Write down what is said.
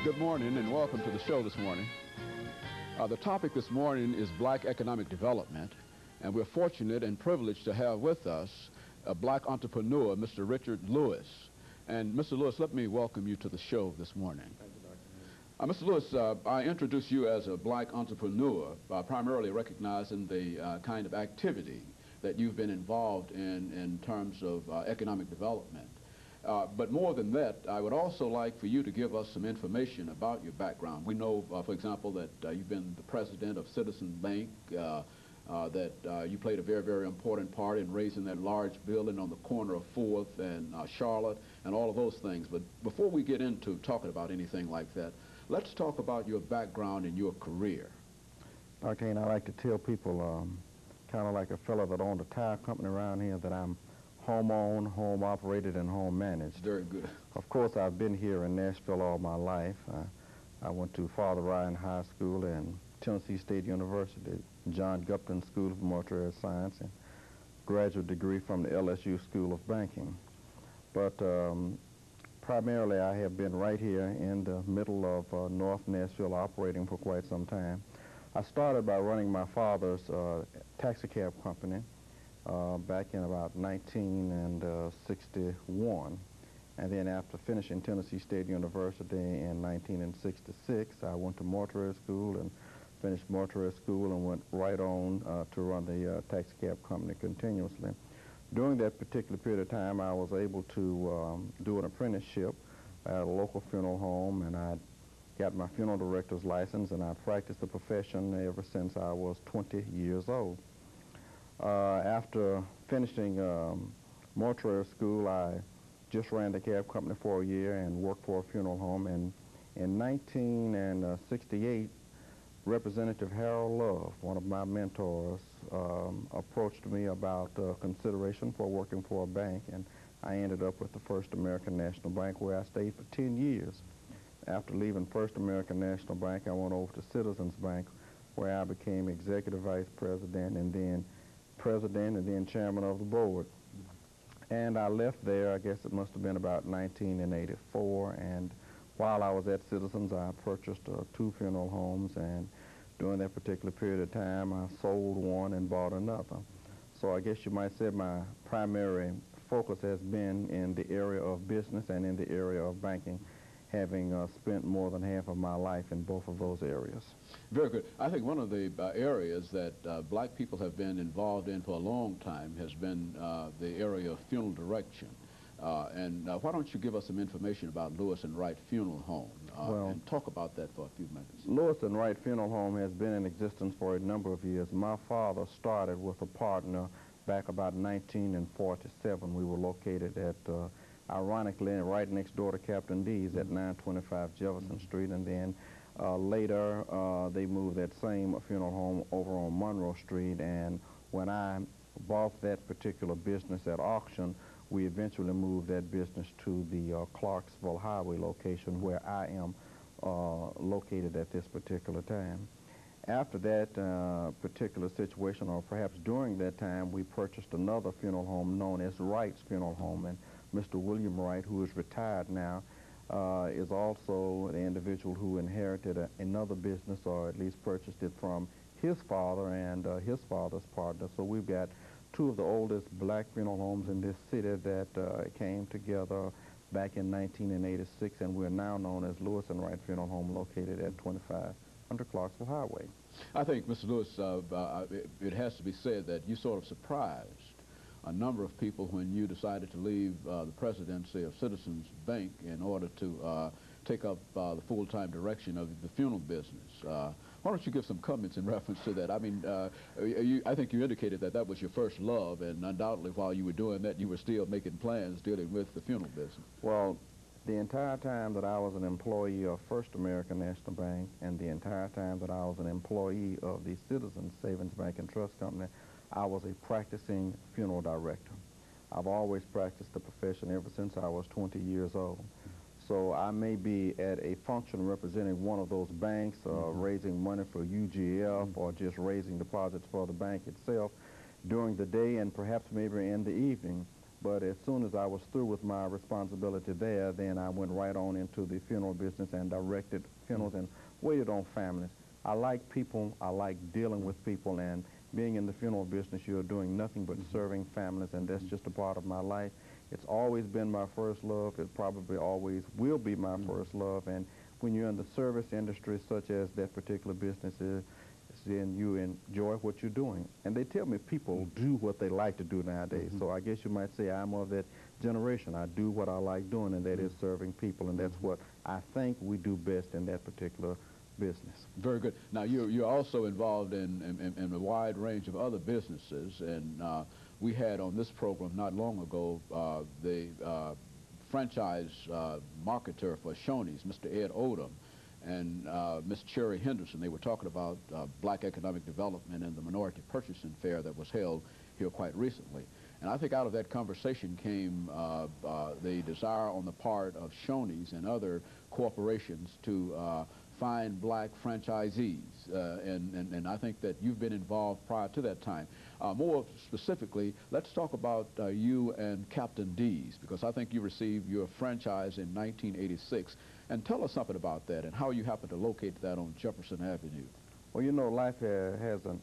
Good morning and welcome to the show this morning. The topic this morning is black economic development, and we're fortunate and privileged to have with us a black entrepreneur, Mr. Richard Lewis. And Mr. Lewis, let me welcome you to the show this morning. Thank you, Dr. Mr. Lewis, I introduce you as a black entrepreneur, primarily recognizing the kind of activity that you've been involved in terms of economic development. But more than that, I would also like for you to give us some information about your background. We know, for example, that you've been the president of Citizens Bank, that you played a very, very important part in raising that large building on the corner of 4th and Charlotte and all of those things. But before we get into talking about anything like that, let's talk about your background and your career. Dr. Hayne, I like to tell people, kind of like a fellow that owned a tire company around here, that I'm home-owned, home-operated, and home-managed. Very good. Of course, I've been here in Nashville all my life. I went to Father Ryan High School and Tennessee State University, John Gupton School of Mortuary Science, and graduate degree from the LSU School of Banking. But primarily, I have been right here in the middle of North Nashville operating for quite some time. I started by running my father's taxi cab company back in about 1961. And then after finishing Tennessee State University in 1966, I went to mortuary school and finished mortuary school and went right on to run the taxi cab company continuously. During that particular period of time, I was able to do an apprenticeship at a local funeral home, and I got my funeral director's license, and I practiced the profession ever since I was 20 years old. After finishing mortuary school, I just ran the cab company for a year and worked for a funeral home. And in 1968, Representative Harold Love, one of my mentors, approached me about consideration for working for a bank, and I ended up with the First American National Bank, where I stayed for 10 years. After leaving First American National Bank, I went over to Citizens Bank, where I became executive vice president and then president and then chairman of the board. And I left there, I guess it must have been about 1984, and while I was at Citizens, I purchased 2 funeral homes, and during that particular period of time, I sold one and bought another. So I guess you might say my primary focus has been in the area of business and in the area of banking, having spent more than half of my life in both of those areas. Very good. I think one of the areas that black people have been involved in for a long time has been the area of funeral direction. And why don't you give us some information about Lewis and Wright Funeral Home and talk about that for a few minutes. Lewis and Wright Funeral Home has been in existence for a number of years. My father started with a partner back about 1947. We were located at ironically, right next door to Captain D's at 925 Jefferson Street, and then later they moved that same funeral home over on Monroe Street, and when I bought that particular business at auction, we eventually moved that business to the Clarksville Highway location, where I am located at this particular time. After that particular situation, or perhaps during that time, we purchased another funeral home known as Wright's Funeral Home, and Mr. William Wright, who is retired now, is also the individual who inherited another business, or at least purchased it from his father and his father's partner. So we've got 2 of the oldest black funeral homes in this city that came together back in 1986, and we're now known as Lewis and Wright Funeral Home, located at 2500 Clarksville Highway. I think, Mr. Lewis, it has to be said that you sort of surprised a number of people when you decided to leave the presidency of Citizens Bank in order to take up the full-time direction of the funeral business. Why don't you give some comments in reference to that? I mean, I think you indicated that that was your first love, and undoubtedly while you were doing that, you were still making plans dealing with the funeral business. Well, the entire time that I was an employee of First American National Bank and the entire time that I was an employee of the Citizens Savings Bank and Trust Company, I was a practicing funeral director. I've always practiced the profession ever since I was 20 years old. So I may be at a function representing one of those banks, raising money for UGF, or just raising deposits for the bank itself during the day and perhaps maybe in the evening. But as soon as I was through with my responsibility there, then I went right on into the funeral business and directed funerals and waited on families. I like people, I like dealing with people, and being in the funeral business, you're doing nothing but serving families, and that's just a part of my life. It's always been my first love. It probably always will be my first love. And when you're in the service industry, such as that particular business is, then you enjoy what you're doing. And they tell me people do what they like to do nowadays. So I guess you might say I'm of that generation. I do what I like doing, and that is serving people, and that's what I think we do best in that particular business. Very good. Now, you're also involved in a wide range of other businesses, and we had on this program not long ago the franchise marketer for Shoney's, Mr. Ed Odom, and Miss Cherry Henderson. They were talking about black economic development and the minority purchasing fair that was held here quite recently. And I think out of that conversation came the desire on the part of Shoney's and other corporations to find black franchisees, and I think that you've been involved prior to that time. More specifically, let's talk about you and Captain D's, because I think you received your franchise in 1986. And tell us something about that and how you happened to locate that on Jefferson Avenue. Well, you know, life has an